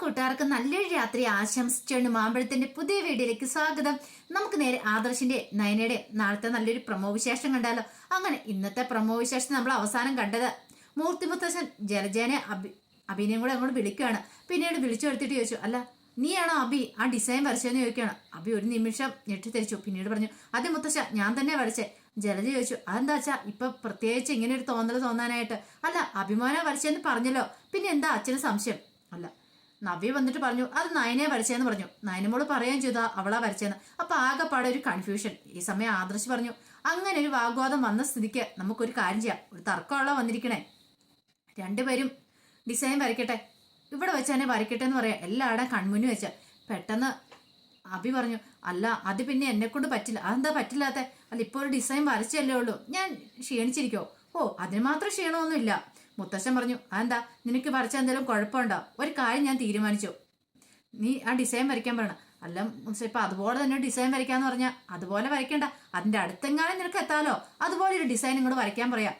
കൂട്ടുകാർക്ക് നല്ലൊരു രാത്രി ആശംസിച്ചുകൊണ്ട് മാമ്പഴത്തിന്റെ പുതിയ വീഡിയോയിലേക്ക് സ്വാഗതം. നമുക്ക് നേരെ ആദർശിന്റെ നയനയുടെ നാളത്തെ നല്ലൊരു പ്രമോ വിശേഷം കണ്ടാലോ. അങ്ങനെ ഇന്നത്തെ പ്രമോ വിശേഷം നമ്മൾ അവസാനം കണ്ടത് മൂർത്തിമുത്തശ്ശൻ ജലജേനെ അഭിനയം കൂടെ അങ്ങോട്ട് വിളിക്കുകയാണ്. പിന്നീട് വിളിച്ചു എടുത്തിട്ട് ചോദിച്ചു, അല്ല നീയാണോ അഭി ആ ഡിസൈൻ വരച്ചതെന്ന് ചോദിക്കുകയാണ്. അഭി ഒരു നിമിഷം ഞെട്ടിത്തെരിച്ചു. പിന്നീട് പറഞ്ഞു, അതെ മുത്തശ്ശ, ഞാൻ തന്നെ വരച്ചേ. ജലജ ചോദിച്ചു, അതെന്താ വെച്ചാ ഇപ്പൊ പ്രത്യേകിച്ച് ഇങ്ങനെ ഒരു തോന്നാനായിട്ട്? അല്ല, അഭിമാനം വരച്ചെന്ന് പറഞ്ഞല്ലോ, പിന്നെ എന്താ അച്ഛന് സംശയം? അല്ല, നവ്യ വന്നിട്ട് പറഞ്ഞു അത് നയനെ വരച്ചേന്ന് പറഞ്ഞു. നയനമോള് പറയുകയും ചെയ്താ അവളാ വരച്ചേന്ന്. അപ്പൊ ആകെപ്പാടെ ഒരു കൺഫ്യൂഷൻ. ഈ സമയം ആദർശ് പറഞ്ഞു, അങ്ങനെ ഒരു വാഗ്വാദം വന്ന സ്ഥിതിക്ക് നമുക്കൊരു കാര്യം ചെയ്യാം. ഒരു തർക്കമുള്ള വന്നിരിക്കണേ, രണ്ടുപേരും ഡിസൈൻ വരയ്ക്കട്ടെ, ഇവിടെ വെച്ച് തന്നെ വരയ്ക്കട്ടെ എന്ന് പറയാം. എല്ലാവരുടെയും കൺമുന്നിൽ വെച്ച് പെട്ടെന്ന് അഭി പറഞ്ഞു, അല്ല അത് പിന്നെ എന്നെ കൊണ്ട് പറ്റില്ല. അതെന്താ പറ്റില്ലാത്ത? അല്ല ഇപ്പോൾ ഒരു ഡിസൈൻ വരച്ചല്ലേ ഉള്ളൂ, ഞാൻ ക്ഷീണിച്ചിരിക്കോ? ഓ, അതിന് മാത്രം ക്ഷീണമൊന്നുമില്ല. മുത്തശ്ശൻ പറഞ്ഞു, അതെന്താ നിനക്ക് വരച്ച എന്തെങ്കിലും കുഴപ്പമുണ്ടോ? ഒരു കാര്യം ഞാൻ തീരുമാനിച്ചു, നീ ആ ഡിസൈൻ വരയ്ക്കാൻ പറയണം. അല്ല മുത്തശ്ശ, ഇപ്പൊ അതുപോലെ തന്നെ ഡിസൈൻ വരയ്ക്കാന്ന് പറഞ്ഞാൽ അതുപോലെ വരയ്ക്കണ്ട, അതിന്റെ അടുത്തെങ്ങാനും നിനക്ക് എത്താലോ, അതുപോലെ ഒരു ഡിസൈൻ ഇങ്ങോട്ട് വരയ്ക്കാൻ പറയാം.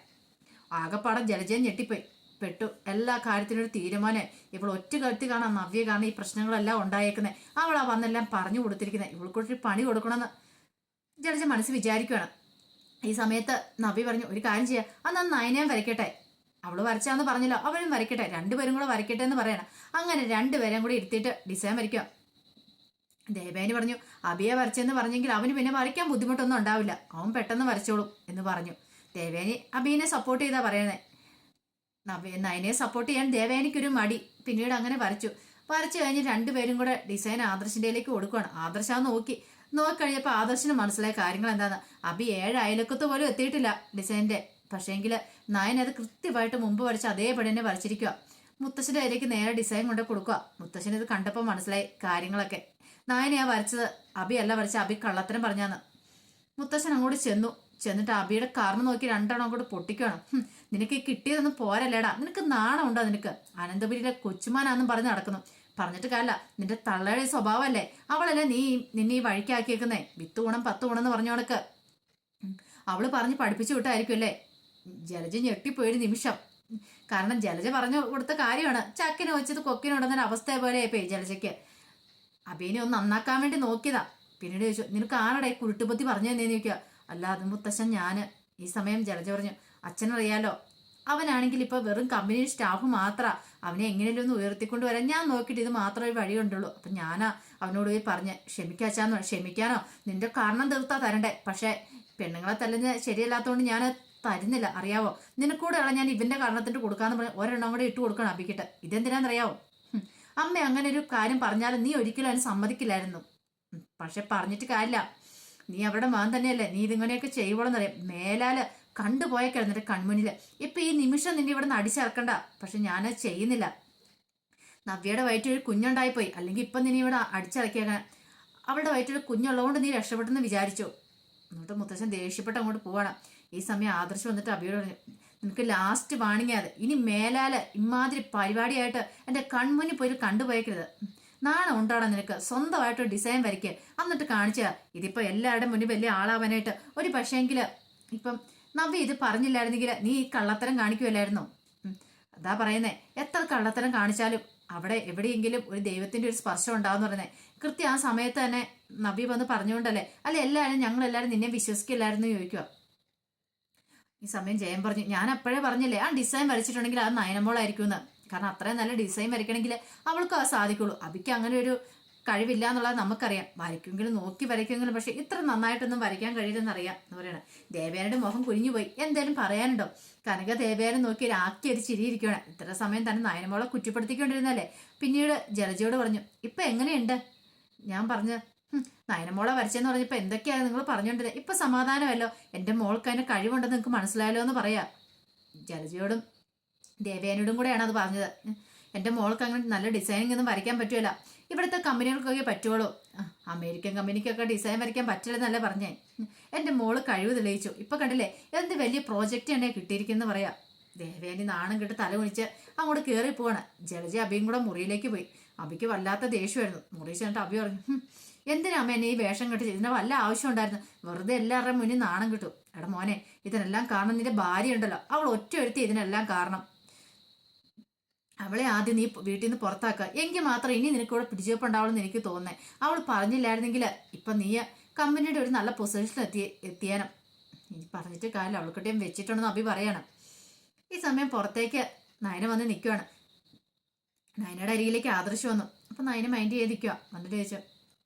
ആകെപ്പാടം ജലജയം ഞെട്ടിപ്പോയി പെട്ടു. എല്ലാ കാര്യത്തിനും ഒരു തീരുമാനം. ഇപ്പോൾ ഒറ്റ കരുത്തി കാണാം നവ്യ കാണാൻ ഈ പ്രശ്നങ്ങളെല്ലാം ഉണ്ടായേക്കുന്നത്. അവളാ വന്നെല്ലാം പറഞ്ഞു കൊടുത്തിരിക്കുന്നത്. ഇവൾക്കൊരു പണി കൊടുക്കണമെന്ന് ജലജ മനസ്സ് വിചാരിക്കുകയാണ്. ഈ സമയത്ത് നവ്യ പറഞ്ഞു, ഒരു കാര്യം ചെയ്യാം, അന്ന് നയനയും വരയ്ക്കട്ടെ. അവള് വരച്ചാന്ന് പറഞ്ഞല്ലോ, അവളും വരയ്ക്കട്ടെ, രണ്ടുപേരും കൂടെ വരയ്ക്കട്ടെ എന്ന് പറയണം. അങ്ങനെ രണ്ടുപേരും കൂടി ഇരുത്തിയിട്ട് ഡിസൈൻ വരയ്ക്കുക. ദേവേനി പറഞ്ഞു, അഭിയെ വരച്ചെന്ന് പറഞ്ഞെങ്കിൽ അവന് പിന്നെ വരയ്ക്കാൻ ബുദ്ധിമുട്ടൊന്നും ഉണ്ടാവില്ല, അവൻ പെട്ടെന്ന് വരച്ചോളും എന്ന് പറഞ്ഞു. ദേവേനി അഭിയെ സപ്പോർട്ട് ചെയ്താ പറയുന്നത്. നയനെ സപ്പോർട്ട് ചെയ്യാൻ ദേവേനിക്കൊരു മടി. പിന്നീട് അങ്ങനെ വരച്ചു കഴിഞ്ഞ് രണ്ടുപേരും കൂടെ ഡിസൈൻ ആദർശിൻ്റെയിലേക്ക് കൊടുക്കുകയാണ്. ആദർശാ നോക്കിക്കഴിഞ്ഞപ്പോൾ ആദർശിന് മനസ്സിലായ കാര്യങ്ങൾ എന്താന്ന്. അഭി 7 അയലക്കത്ത് പോലും എത്തിയിട്ടില്ല ഡിസൈൻ്റെ. പക്ഷേങ്കിൽ നയൻ അത് കൃത്യമായിട്ട് മുമ്പ് വരച്ച് അതേപടി തന്നെ വരച്ചിരിക്കുക. മുത്തശ്ശൻ്റെ കയ്യിലേക്ക് നേരെ ഡിസൈൻ കൊണ്ട് കൊടുക്കുക. മുത്തശ്ശന് ഇത് കണ്ടപ്പോൾ മനസ്സിലായി കാര്യങ്ങളൊക്കെ. നയനെയാ വരച്ചത്, അഭി അല്ല വരച്ച. അഭി കള്ളത്തരം പറഞ്ഞാന്ന്. മുത്തശ്ശൻ അങ്ങോട്ട് ചെന്നിട്ട് അഭിയുടെ കാറിന് നോക്കി രണ്ടെണ്ണം അങ്ങോട്ട് പൊട്ടിക്കണം. നിനക്ക് കിട്ടിയതൊന്നും പോരല്ലേടാ, നിനക്ക് നാണം ഉണ്ടോ? നിനക്ക് അനന്തപുരിയിലെ കൊച്ചുമാനാന്നും പറഞ്ഞ് നടക്കുന്നു. പറഞ്ഞിട്ട് കാര്യമില്ല, നിന്റെ തള്ളയുടെ സ്വഭാവമല്ലേ. അവളല്ലേ നിന്നെ ഈ വഴിക്കാക്കിയേക്കുന്നേ. 10 ഗുണം 10 ഗുണം എന്ന് പറഞ്ഞ കണക്ക് അവള് പറഞ്ഞ് പഠിപ്പിച്ചു വിട്ടായിരിക്കും അല്ലേ. ജലജ ഞെട്ടിപ്പോയൊരു നിമിഷം. കാരണം ജലജ പറഞ്ഞു കൊടുത്ത കാര്യമാണ്. ചക്കിന് വെച്ചത് കൊക്കിനുണ്ടെന്നൊരു അവസ്ഥ പോലെ ആയിപ്പോയി ജലജയ്ക്ക്. അഭിനെ ഒന്ന് നന്നാക്കാൻ വേണ്ടി നോക്കിയതാ. പിന്നീട് ചോദിച്ചു, നിനക്ക് ആരുടെ കുരുട്ടുബുദ്ധി പറഞ്ഞു തന്നേന്ന് ചോദിക്കുക. അല്ല അത് മുത്തശ്ശൻ ഞാന്. ഈ സമയം ജലജ പറഞ്ഞു, അച്ഛനറിയാലോ, അവനാണെങ്കിൽ ഇപ്പൊ വെറും കമ്പനി സ്റ്റാഫ് മാത്രാ. അവനെ എങ്ങനെയല്ലോ ഒന്ന് ഉയർത്തിക്കൊണ്ട് വരാൻ ഞാൻ നോക്കിയിട്ട് ഇത് മാത്രമേ വഴി കണ്ടുള്ളൂ. അപ്പൊ ഞാനാ അവനോട് പോയി പറഞ്ഞ് ക്ഷമിക്കാച്ചാന്നോ. ക്ഷമിക്കാനോ നിന്റെ കാരണം തീർത്താ തരണ്ടേ. പക്ഷെ പെണ്ണുങ്ങളെ തല്ലുന്ന ശരിയല്ലാത്തതുകൊണ്ട് ഞാൻ തരുന്നില്ല, അറിയാവോ. നിനക്കൂടെയുള്ള ഞാൻ ഇവന്റെ കാരണത്തിന് കൊടുക്കാന്ന് പറഞ്ഞ് ഒരെണ്ണം കൂടെ ഇട്ട് കൊടുക്കണം അഭിക്കിട്ട്. ഇതെന്തിനാന്നറിയാവോ? അമ്മ അങ്ങനെ ഒരു കാര്യം പറഞ്ഞാലും നീ ഒരിക്കലും അതിന് സമ്മതിക്കില്ലായിരുന്നു. പക്ഷെ പറഞ്ഞിട്ട് കാര്യമില്ല, നീ അവരുടെ മകൻ തന്നെയല്ലേ. നീ ഇതിങ്ങനെയൊക്കെ ചെയ്യുവോളെന്നറിയാം. മേലാല് കണ്ടുപോയേക്കായിരുന്നു നിന്റെ കൺമുന്നില്. ഇപ്പൊ ഈ നിമിഷം നിന്നെ ഇവിടെ നിന്ന് അടിച്ചിറക്കണ്ട. പക്ഷെ ഞാനത് ചെയ്യുന്നില്ല. നവ്യയുടെ വയറ്റിൽ കുഞ്ഞുണ്ടായിപ്പോയി, അല്ലെങ്കിൽ ഇപ്പം നിന്നെ ഇവിടെ അടിച്ചിറക്കിയേക്കാൻ. അവളുടെ വയറ്റിൽ കുഞ്ഞുള്ളതുകൊണ്ട് നീ രക്ഷപ്പെട്ടെന്ന് വിചാരിച്ചു. എന്നിട്ട് മുത്തശ്ശൻ ദേഷ്യപ്പെട്ട് അങ്ങോട്ട് പോവാണ്. ഈ സമയം ആദർശം വന്നിട്ട് അഭിയോട് പറഞ്ഞു, നിനക്ക് ലാസ്റ്റ് വാണിങ് അത്. ഇനി മേലാല് ഇമാതിരി പരിപാടിയായിട്ട് എൻ്റെ കൺമുന്നിൽ പോയി കണ്ടുപോയേക്കരുത്. നാളെ ഉണ്ടാടാ നിനക്ക്. സ്വന്തമായിട്ട് ഡിസൈൻ വരയ്ക്കുക, എന്നിട്ട് കാണിച്ചാ. ഇതിപ്പോ എല്ലാവരുടെ മുന്നിൽ വലിയ ആളാവാനായിട്ട് ഒരു പക്ഷേങ്കില് ഇപ്പം നവ്യ ഇത് പറഞ്ഞില്ലായിരുന്നെങ്കിൽ നീ ഈ കള്ളത്തരം കാണിക്കുമല്ലായിരുന്നോ? അതാ പറയുന്നേ, എത്ര കള്ളത്തരം കാണിച്ചാലും അവിടെ എവിടെയെങ്കിലും ഒരു ദൈവത്തിന്റെ ഒരു സ്പർശം ഉണ്ടാവെന്ന് പറയുന്നത്. കൃത്യം ആ സമയത്ത് തന്നെ നവ്യ വന്ന് പറഞ്ഞുകൊണ്ടല്ലേ. അല്ലെ എല്ലാവരും ഞങ്ങളെല്ലാവരും നിന്നെ വിശ്വസിക്കില്ലായിരുന്നു ചോദിക്കുക. ഈ സമയം ജയൻ പറഞ്ഞു, ഞാൻ അപ്പോഴേ പറഞ്ഞില്ലേ ആ ഡിസൈൻ വരച്ചിട്ടുണ്ടെങ്കിൽ അത് നയനമോളായിരിക്കും എന്ന്. കാരണം അത്രയും നല്ല ഡിസൈൻ വരയ്ക്കണമെങ്കിൽ അവൾക്കും അത് സാധിക്കുള്ളൂ. അഭിക്ക് അങ്ങനെ ഒരു കഴിവില്ല എന്നുള്ളത് നമുക്കറിയാം. വരയ്ക്കുമെങ്കിലും നോക്കി വരയ്ക്കുമെങ്കിലും, പക്ഷെ ഇത്ര നന്നായിട്ടൊന്നും വരയ്ക്കാൻ കഴിയില്ലെന്നറിയാം എന്ന് പറയണം. ദേവേനയുടെ മുഖം കുനിഞ്ഞുപോയി. എന്തേലും പറയാനുണ്ടോ? കനക ദേവേനെ നോക്കി ആക്കി ഒരു ചിരിയിരിക്കുകയാണ്. ഇത്ര സമയം തന്നെ നയനമോളെ കുറ്റപ്പെടുത്തിക്കൊണ്ടിരുന്നല്ലേ. പിന്നീട് ജലജയോട് പറഞ്ഞു, ഇപ്പൊ എങ്ങനെയുണ്ട്? ഞാൻ പറഞ്ഞു, നയനമോളെ വരച്ചെന്ന് പറഞ്ഞപ്പോ എന്തൊക്കെയാണ് നിങ്ങൾ പറഞ്ഞോണ്ടിരുന്നത്? ഇപ്പൊ സമാധാനമല്ലോ. എന്റെ മോൾക്ക് അതിന് കഴിവുണ്ടെന്ന് നിങ്ങൾക്ക് മനസ്സിലായല്ലോ എന്ന് പറയാ. ജലജയോടും ദേവേനോടും കൂടെയാണ് അത് പറഞ്ഞത്. എൻ്റെ മോൾക്ക് അങ്ങനെ നല്ല ഡിസൈനിങ് ഒന്നും വരയ്ക്കാൻ പറ്റുമല്ല. ഇവിടുത്തെ കമ്പനികൾക്കൊക്കെ പറ്റുള്ളൂ. അമേരിക്കൻ കമ്പനിക്കൊക്കെ ഡിസൈൻ വരയ്ക്കാൻ പറ്റില്ലെന്നല്ലേ പറഞ്ഞേ. എൻ്റെ മോള് കഴിവ് തെളിയിച്ചു. ഇപ്പൊ കണ്ടില്ലേ എന്ത് വലിയ പ്രോജക്റ്റ് തന്നെ കിട്ടിയിരിക്കുന്നു പറയാ. ദേവേനി നാണം കിട്ട് തല കുണിച്ച് അങ്ങോട്ട് കയറി പോവാണ്. ജലജ അഭിയും കൂടെ മുറിയിലേക്ക് പോയി. അഭിക്ക് വല്ലാത്ത ദേഷ്യമായിരുന്നു. മുറി ചെന്നിട്ട് അഭി പറഞ്ഞു, എന്തിനാ അമ്മ എന്നെ ഈ വേഷം കെട്ടി? ഇതിന് വല്ല ആവശ്യം ഉണ്ടായിരുന്നു? വെറുതെ എല്ലാവരുടെയും മുന്നിൽ നാണം കിട്ടും. എടാ മോനെ, ഇതിനെല്ലാം കാരണം നിന്റെ ഭാര്യ ഉണ്ടല്ലോ, അവൾ ഒറ്റ ഇതിനെല്ലാം കാരണം. അവളെ ആദ്യം നീ വീട്ടിൽ നിന്ന് പുറത്താക്കുക, എങ്കിൽ മാത്രം ഇനി നിനക്ക് ഇവിടെ പിടിച്ചുവെപ്പുണ്ടാവുമെന്ന് എനിക്ക് തോന്നുന്നേ. അവൾ പറഞ്ഞില്ലായിരുന്നെങ്കിൽ ഇപ്പൊ നീ കമ്പനിയുടെ ഒരു നല്ല പൊസിഷനിൽ എത്തിയാനും. ഇനി പറഞ്ഞിട്ട് കാര്യം അവൾക്കിട്ടേയും വെച്ചിട്ടുണ്ടെന്ന് അഭി പറയണം. ഈ സമയം പുറത്തേക്ക് നയന വന്ന് നിൽക്കുവാണ്. നയനയുടെ അരികിലേക്ക് ആദർശ് വന്നു. അപ്പൊ നയന മൈൻഡ് ചെയ്ത് നിൽക്കുക. വന്നിട്ട് ചോദിച്ചു,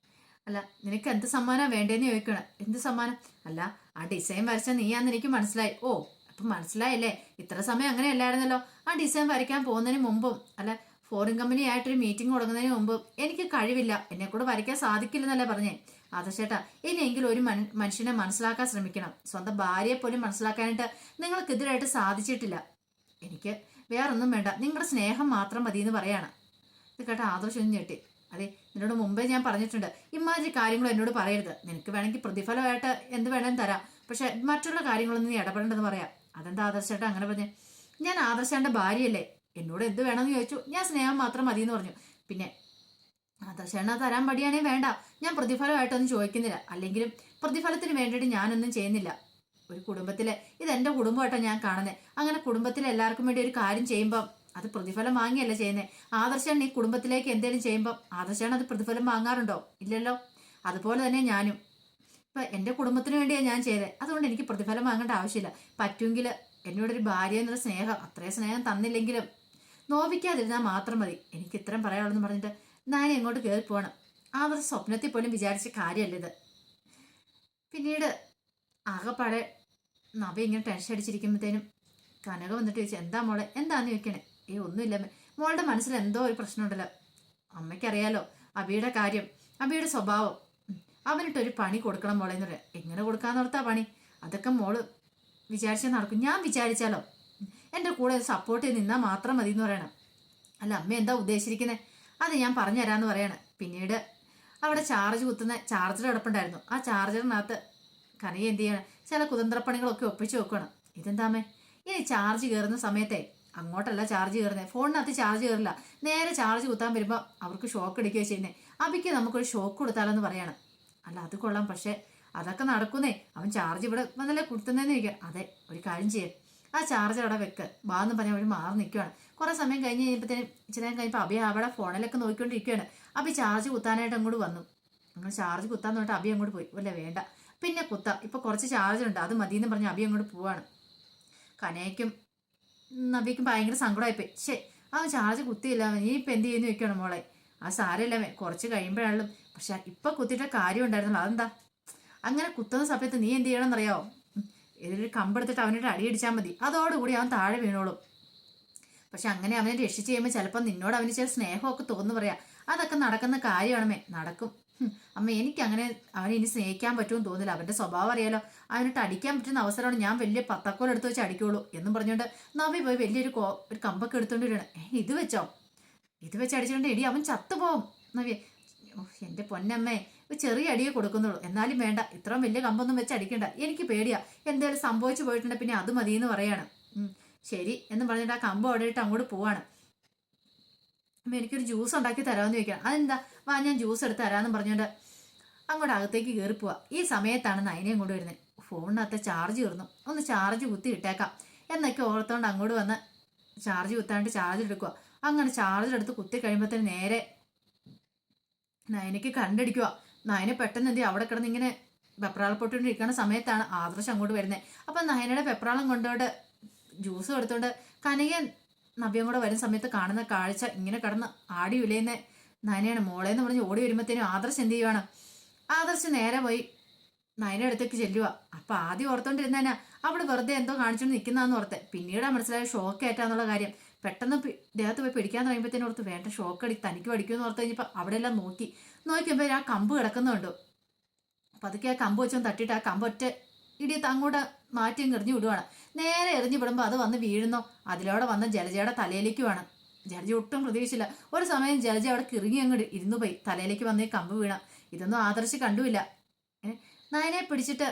അല്ല നിനക്ക് എന്ത് സമ്മാനമാണ് വേണ്ടതെന്ന് ചോദിക്കണം. എന്ത് സമ്മാനം? അല്ല ആ ഡിസൈൻ വരച്ച നീയാന്ന് എനിക്ക് മനസ്സിലായി. ഓ അപ്പൊ മനസ്സിലായല്ലേ, ഇത്ര സമയം അങ്ങനെ അല്ലായിരുന്നല്ലോ. ആ ഡിസൈൻ വരയ്ക്കാൻ പോകുന്നതിന് മുമ്പും അല്ല ഫോറിൻ കമ്പനി ആയിട്ടൊരു മീറ്റിംഗ് തുടങ്ങുന്നതിന് മുമ്പ് എനിക്ക് കഴിവില്ല, എന്നെ കൂടെ വരയ്ക്കാൻ സാധിക്കില്ലെന്നല്ലേ പറഞ്ഞേ. ആദർശേട്ടാ, ഇനിയെങ്കിലും ഒരു മനുഷ്യനെ മനസ്സിലാക്കാൻ ശ്രമിക്കണം. സ്വന്തം ഭാര്യയെ പോലും മനസ്സിലാക്കാനായിട്ട് നിങ്ങൾക്കെതിരായിട്ട് സാധിച്ചിട്ടില്ല. എനിക്ക് വേറൊന്നും വേണ്ട, നിങ്ങളുടെ സ്നേഹം മാത്രം മതി എന്ന് പറയാണ്. ഇത് കേട്ട ആദർശം ഞെട്ടി. അതെ, നിന്നോട് മുമ്പേ ഞാൻ പറഞ്ഞിട്ടുണ്ട്, ഇമാതിരി കാര്യങ്ങൾ എന്നോട് പറയരുത്. നിനക്ക് വേണമെങ്കിൽ പ്രതിഫലമായിട്ട് എന്ത് വേണമെന്ന് തരാം, പക്ഷെ മറ്റുള്ള കാര്യങ്ങളൊന്നും നീ ഇടപെടേണ്ടെന്ന് പറയാം. അതെന്താ ആദർശേട്ടാ അങ്ങനെ പറഞ്ഞേ? ഞാൻ ആദർശേട്ടൻ്റെ ഭാര്യയല്ലേ, എന്നോട് എന്ത് വേണമെന്ന് ചോദിച്ചു, ഞാൻ സ്നേഹം മാത്രം മതി എന്ന് പറഞ്ഞു. പിന്നെ ആദർശേട്ട തരാൻ പടിയാണെങ്കിൽ വേണ്ട, ഞാൻ പ്രതിഫലമായിട്ടൊന്നും ചോദിക്കുന്നില്ല. അല്ലെങ്കിലും പ്രതിഫലത്തിന് വേണ്ടിയിട്ട് ഞാനൊന്നും ചെയ്യുന്നില്ല. ഒരു കുടുംബത്തിലെ ഇതെന്റെ കുടുംബമായിട്ടാണ് ഞാൻ കാണുന്നത്. അങ്ങനെ കുടുംബത്തിലെ എല്ലാവർക്കും വേണ്ടി ഒരു കാര്യം ചെയ്യുമ്പോൾ അത് പ്രതിഫലം വാങ്ങിയല്ല ചെയ്യുന്നത്. ആദർശാണ് ഈ കുടുംബത്തിലേക്ക് എന്തെങ്കിലും ചെയ്യുമ്പോൾ ആദർശാണ് അത് പ്രതിഫലം വാങ്ങാറുണ്ടോ? ഇല്ലല്ലോ. അതുപോലെ തന്നെ ഞാനും ഇപ്പം എൻ്റെ കുടുംബത്തിന് വേണ്ടിയാണ് ഞാൻ ചെയ്തത്. അതുകൊണ്ട് എനിക്ക് പ്രതിഫലം വാങ്ങേണ്ട ആവശ്യമില്ല. പറ്റുമെങ്കിൽ എന്നോടൊരു ഭാര്യ എന്നുള്ള സ്നേഹം, അത്രയും സ്നേഹം തന്നില്ലെങ്കിലും നോവിക്കാതിരുന്നാൽ മാത്രം മതി. എനിക്ക് ഇത്രയും പറയാനുള്ളതെന്ന് പറഞ്ഞിട്ട് ഞാൻ എങ്ങോട്ട് കയറി പോകണം. ആദർശ സ്വപ്നത്തിൽ പോലും വിചാരിച്ച കാര്യമല്ല ഇത്. പിന്നീട് ആകെപ്പാടെ നവ ഇങ്ങനെ ടെൻഷൻ അടിച്ചിരിക്കുമ്പോഴത്തേനും കനക വന്നിട്ട് ചോദിച്ചു, എന്താ മോളെ, എന്താന്ന് ചോദിക്കണേ? ഒന്നുമില്ല മോളുടെ മനസ്സിൽ എന്തോ ഒരു പ്രശ്നമുണ്ടല്ലോ. അമ്മയ്ക്കറിയാലോ അബിയുടെ കാര്യം, അബിയുടെ സ്വഭാവം. അവനിട്ടൊരു പണി കൊടുക്കണം മോളെ എന്ന് പറയാം. എങ്ങനെ കൊടുക്കാന്നോർത്താ പണി? അതൊക്കെ മോള് വിചാരിച്ചാൽ നടക്കും. ഞാൻ വിചാരിച്ചാലോ? എൻ്റെ കൂടെ സപ്പോർട്ട് ചെയ്ത് നിന്നാൽ മാത്രം മതി എന്ന് പറയണം. അല്ല അമ്മ എന്താ ഉദ്ദേശിച്ചിരിക്കുന്നത്? അത് ഞാൻ പറഞ്ഞു തരാമെന്ന് പറയാണ്. പിന്നീട് അവിടെ ചാർജ് കുത്തുന്ന ചാർജർ കിടപ്പുണ്ടായിരുന്നു. ആ ചാർജറിനകത്ത് കനക എന്ത് ചെയ്യണം, ചില കുതന്ത്രപ്പണികളൊക്കെ ഒപ്പിച്ച് വെക്കണം. ഇതെന്താമേ, ഇനി ചാർജ് കയറുന്ന സമയത്തെ അങ്ങോട്ടല്ല ചാർജ് കയറുന്നത്, ഫോണിനകത്ത് ചാർജ് കയറില്ല. നേരെ ചാർജ് കുത്താൻ വരുമ്പോൾ അവർക്ക് ഷോക്ക് അടിക്കുകയോ ചെയ്യുന്നത്. അബിക്ക് നമുക്കൊരു ഷോക്ക് കൊടുത്താലോന്ന് പറയണം. അല്ല അത് കൊള്ളാം, പക്ഷെ അതൊക്കെ നടക്കുന്നേ. അവൻ ചാർജ് ഇവിടെ വന്നല്ലേ കൊടുത്തുന്നതെന്ന് ചോദിക്കാം. അതെ, ഒരു കാര്യം ചെയ്യാം, ആ ചാർജർ അവിടെ വെക്ക് വാന്ന് പറഞ്ഞാൽ അവർ മാറി നിൽക്കുകയാണ്. കുറേ സമയം കഴിഞ്ഞ് കഴിയുമ്പോഴത്തേനും ഇച്ചിരി നേരം കഴിയുമ്പോൾ അബി അവിടെ ഫോണിലൊക്കെ നോക്കിക്കൊണ്ടിരിക്കുകയാണ്. അബി ചാർജ് കുത്താനായിട്ട് അങ്ങോട്ട് വന്നു. അങ്ങനെ ചാർജ് കുത്താന്ന് പറഞ്ഞിട്ട് അബി അങ്ങോട്ട് പോയി. അല്ല വേണ്ട, പിന്നെ കുത്താം, ഇപ്പൊ കുറച്ച് ചാർജ് ഉണ്ട്, അത് മതിയെന്ന് പറഞ്ഞ് അബി അങ്ങോട്ട് പോവാണ്. കനയ്ക്കും നബിക്കും ഭയങ്കര സങ്കടമായിപ്പോയി. ശേ, അവൻ ചാർജ് കുത്തിയില്ല, നീ ഇപ്പം എന്ത് ചെയ്യുന്നു വെക്കണം മോളെ? ആ സാരമില്ലവേ, കുറച്ച് കഴിയുമ്പോഴാണല്ലോ. പക്ഷെ ഇപ്പൊ കുത്തിയിട്ട് കാര്യം ഉണ്ടായിരുന്നല്ലോ. അതെന്താ അങ്ങനെ കുത്തുന്ന സമയത്ത് നീ എന്ത് ചെയ്യണമെന്നറിയാവോ? ഇതിലൊരു കമ്പെടുത്തിട്ട് അവനൊരു അടിയടിച്ചാൽ മതി, അതോടുകൂടി അവൻ താഴെ വീണോളും. പക്ഷെ അങ്ങനെ അവനെ രക്ഷിച്ച് ചെയ്യുമ്പോൾ ചിലപ്പോൾ നിന്നോട് അവന് ചില സ്നേഹമൊക്കെ തോന്നുന്നു പറയാം. അതൊക്കെ നടക്കുന്ന കാര്യമാണമേ, നടക്കും. അമ്മ എനിക്ക് അങ്ങനെ അവനെ ഇനി സ്നേഹിക്കാൻ പറ്റുമെന്ന് തോന്നില്ല. അവന്റെ സ്വഭാവം അറിയാലോ, അവനിട്ട് അടിക്കാൻ പറ്റുന്ന അവസരമാണ് ഞാൻ വലിയ പത്തക്കോൽ എടുത്ത് വെച്ച് അടിക്കുള്ളൂ എന്നും പറഞ്ഞുകൊണ്ട് നവി പോയി വലിയൊരു ഒരു കമ്പൊക്കെ എടുത്തോണ്ട് വരികയാണ്. ഇത് വെച്ചോ, ഇത് വെച്ച് അടിച്ചുകൊണ്ട് ഇടി അവൻ ചത്തുപോകും. നവ്യ, എന്റെ പൊന്നമ്മേ, ചെറിയ അടിയെ കൊടുക്കുന്നുള്ളൂ, എന്നാലും വേണ്ട, ഇത്രയും വലിയ കമ്പൊന്നും വെച്ച് അടിക്കണ്ട, എനിക്ക് പേടിയാ, എന്തായാലും സംഭവിച്ചു പോയിട്ടുണ്ട്, പിന്നെ അത് മതിയെന്ന് പറയാണ്. ശരി എന്നും പറഞ്ഞിട്ട് ആ കമ്പ് ഓടിയിട്ട് അങ്ങോട്ട് പോവാണ്. അപ്പം എനിക്കൊരു ജ്യൂസ് ഉണ്ടാക്കി തരാമെന്ന് ചോദിക്കണം. അതെന്താ, വാ ഞാൻ ജ്യൂസ് എടുത്ത് തരാമെന്ന് പറഞ്ഞുകൊണ്ട് അങ്ങോട്ട് അകത്തേക്ക് കയറി പോവാ. ഈ സമയത്താണ് നയനയും കൊണ്ട് വരുന്നത്. ഫോണിനകത്ത് ചാർജ് കയറുന്നു, ഒന്ന് ചാർജ് കുത്തി ഇട്ടേക്കാം എന്നൊക്കെ ഓർത്തോണ്ട് അങ്ങോട്ട് വന്ന് ചാർജ് കുത്താണ്ട് ചാർജ് എടുക്കുക. അങ്ങനെ ചാർജർ എടുത്ത് കുത്തി കഴിയുമ്പോഴത്തേന് നേരെ നയനയ്ക്ക് കണ്ടടിക്കുക. നയന പെട്ടെന്ന് എന്ത് അവിടെ കിടന്ന് ഇങ്ങനെ പെപ്രാളപ്പൊട്ടിരിക്കുന്ന സമയത്താണ് ആദർശ് അങ്ങോട്ട് വരുന്നത്. അപ്പം നയനയുടെ പെപ്രാളം കൊണ്ടോണ്ട് ജ്യൂസ് കൊടുത്തോണ്ട് കനകൻ നവ്യം കൂടെ വരുന്ന സമയത്ത് കാണുന്ന കാഴ്ച ഇങ്ങനെ കിടന്ന് ആടി വിലയുന്ന നയനയാണ്. മോളേന്ന് പറഞ്ഞ് ഓടി വരുമ്പോഴത്തേനും ആദർശ് എന്ത് ചെയ്യുവാണ്, ആദർശ് നേരെ പോയി നയന അടുത്തേക്ക് ചെല്ലുക. അപ്പൊ ആദ്യം ഓർത്തോണ്ടിരുന്നേനാ അവള് വെറുതെ എന്തോ കാണിച്ചോണ്ട് നിൽക്കുന്നതെന്ന് ഓർത്തെ. പിന്നീട് മനസ്സിലായ ഷോക്ക് ഏറ്റാന്നുള്ള കാര്യം. പെട്ടെന്ന് ദേഹത്ത് പോയി പിടിക്കാൻ തുടങ്ങിയപ്പോഴത്തേനും ഓർത്ത് വേണ്ട, ഷോക്ക് തനിക്ക് പഠിക്കുമെന്ന് ഓർത്ത് കഴിഞ്ഞപ്പോൾ അവിടെ എല്ലാം നോക്കിയപ്പോൾ ആ കമ്പ് കിടക്കുന്നുണ്ടോ. അപ്പൊ അതൊക്കെ ആ കമ്പ് വെച്ചൊന്ന് തട്ടിയിട്ട് ആ കമ്പ് ഒറ്റ ഇടിയത്ത് അങ്ങോട്ട് മാറ്റി എറിഞ്ഞു വിടുവാണ്. നേരെ എറിഞ്ഞു വിടുമ്പോൾ അത് വന്ന് വീഴുന്നോ, അതിലൂടെ വന്ന ജലജയുടെ തലയിലേക്കുമാണ്. ജലജ ഒട്ടും പ്രതീക്ഷിച്ചില്ല. ഒരു സമയം ജലജ അവിടെ കിറങ്ങി അങ്ങോട്ട് ഇരുന്നു പോയി. തലയിലേക്ക് വന്ന് ഈ കമ്പ് വീണ. ഇതൊന്നും ആദർശ് കണ്ടുമില്ല. നയനെ പിടിച്ചിട്ട്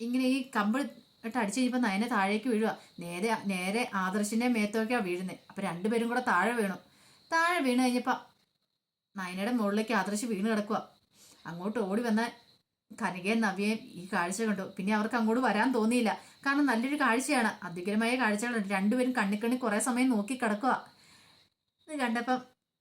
ഇങ്ങനെ ഈ കമ്പ് ഇട്ട് അടിച്ചു കഴിഞ്ഞപ്പോൾ നയനെ താഴേക്ക് വീഴുക. നേരെ ആദർശിന്റെ മേത്തോക്കാണ് വീഴുന്നത്. അപ്പൊ രണ്ടുപേരും കൂടെ താഴെ വീണു. താഴെ വീണ് കഴിഞ്ഞപ്പോൾ നയനയുടെ മുകളിലേക്ക് ആദർശ് വീണ് കിടക്കുക. അങ്ങോട്ട് ഓടി വന്ന കനകയും നവ്യയും ഈ കാഴ്ച കണ്ടു. പിന്നെ അവർക്ക് അങ്ങോട്ട് വരാൻ തോന്നിയില്ല. കാരണം നല്ലൊരു കാഴ്ചയാണ്, അധികരമായ കാഴ്ചകളുണ്ട്. രണ്ടുപേരും കണ്ണിക്കണ്ണി കുറെ സമയം നോക്കി കിടക്കുക. ഇത് കണ്ടപ്പം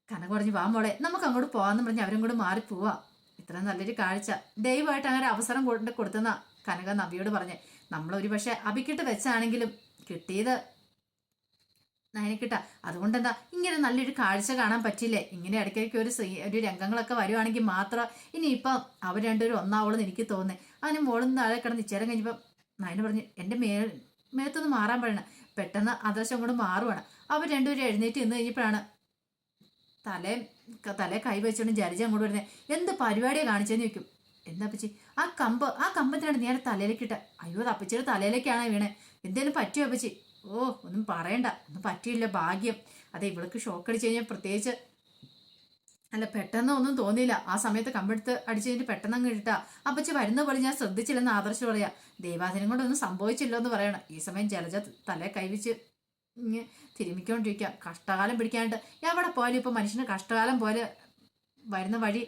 കനക പറഞ്ഞു വാ മോളെ നമുക്ക് അങ്ങോട്ട് പോവാന്ന് പറഞ്ഞ് അവരും കൂടെ മാറി പോവാ. ഇത്ര നല്ലൊരു കാഴ്ച ദയവായിട്ട് അങ്ങനെ അവസരം കൊണ്ട് കൊടുത്തെന്ന കനക നവിയോട് പറഞ്ഞേ. നമ്മളൊരു പക്ഷെ അഭിക്കിട്ട് വെച്ചാണെങ്കിലും കിട്ടിയത് നയനക്കിട്ട. അതുകൊണ്ടെന്താ ഇങ്ങനെ നല്ലൊരു കാഴ്ച കാണാൻ പറ്റില്ലേ? ഇങ്ങനെ ഇടയ്ക്കിടയ്ക്ക് ഒരു രംഗങ്ങളൊക്കെ വരുവാണെങ്കിൽ മാത്രം ഇനിയിപ്പം അവർ രണ്ടുപേരും ഒന്നാവോളെന്ന് എനിക്ക് തോന്നുന്നേ. അവന് മോളും താഴെ കിടന്ന് ഇച്ചേരം കഴിഞ്ഞപ്പം നയന പറഞ്ഞ് എൻ്റെ മേത്തൊന്ന് മാറാൻ പറയണം. പെട്ടെന്ന് ആദർശം കൊണ്ട് മാറുവാണ്. അവർ രണ്ടുപേരും എഴുന്നേറ്റ് നിന്ന് കഴിഞ്ഞപ്പോഴാണ് തലേ കൈ വെച്ചോണ്ട് ജലജ അങ്ങോട്ട് വരുന്നത്. എന്ത് പരിപാടിയാണ് കാണിച്ചെന്ന് ചോദിക്കും. എന്താ പച്ചി ആ കമ്പത്തിനാണ് നീ തലയിലേക്ക് ഇട്ട. അയ്യോ അത് അപ്പച്ചിയുടെ തലയിലേക്കാണ് വീണേ. എന്തേലും പറ്റിയോ അപ്പച്ചി? ഓ ഒന്നും പറയണ്ട, ഒന്നും പറ്റിയില്ല, ഭാഗ്യം. അതെ ഇവൾക്ക് ഷോക്ക് അടിച്ചു കഴിഞ്ഞാൽ പ്രത്യേകിച്ച് അല്ല പെട്ടെന്ന് ഒന്നും തോന്നിയില്ല. ആ സമയത്ത് കമ്പെടുത്ത് അടിച്ചു കഴിഞ്ഞിട്ട് പെട്ടെന്ന് അങ്ങ് ഇട്ടാ. അപ്പച്ചി വരുന്ന പോലെ ഞാൻ ശ്രദ്ധിച്ചില്ലെന്ന് ആദർശം പറയാ. ദൈവാദിനം കൊണ്ടൊന്നും സംഭവിച്ചില്ലോ എന്ന് പറയണം. ഈ സമയം ജലജ തലേ കൈവച്ച് ഇങ്ങനെ തിരുമിക്കൊണ്ടിരിക്കുക. കഷ്ടകാലം പിടിക്കാനായിട്ട് എവിടെ പോയാലും ഇപ്പൊ മനുഷ്യന് കഷ്ടകാലം പോലെ വരുന്ന വഴി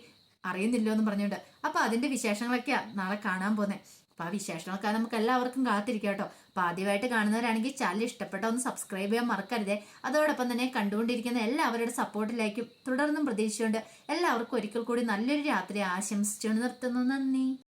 അറിയുന്നില്ലോ എന്ന് പറഞ്ഞുകൊണ്ട് അപ്പൊ അതിന്റെ വിശേഷങ്ങളൊക്കെയാ നാളെ കാണാൻ പോന്നെ. അപ്പൊ ആ വിശേഷങ്ങളൊക്കെ നമുക്ക് എല്ലാവർക്കും കാത്തിരിക്കാം കേട്ടോ. അപ്പൊ ആദ്യമായിട്ട് കാണുന്നവരാണെങ്കിൽ ചാനൽ ഇഷ്ടപ്പെട്ട ഒന്ന് സബ്സ്ക്രൈബ് ചെയ്യാൻ മറക്കരുതേ. അതോടൊപ്പം തന്നെ കണ്ടുകൊണ്ടിരിക്കുന്ന എല്ലാവരുടെ സപ്പോർട്ടിലേക്കും തുടർന്നും പ്രതീക്ഷിച്ചുകൊണ്ട് എല്ലാവർക്കും ഒരിക്കൽ കൂടി നല്ലൊരു രാത്രി ആശംസിച്ചുകൊണ്ട് നിർത്തുന്നു. നന്ദി.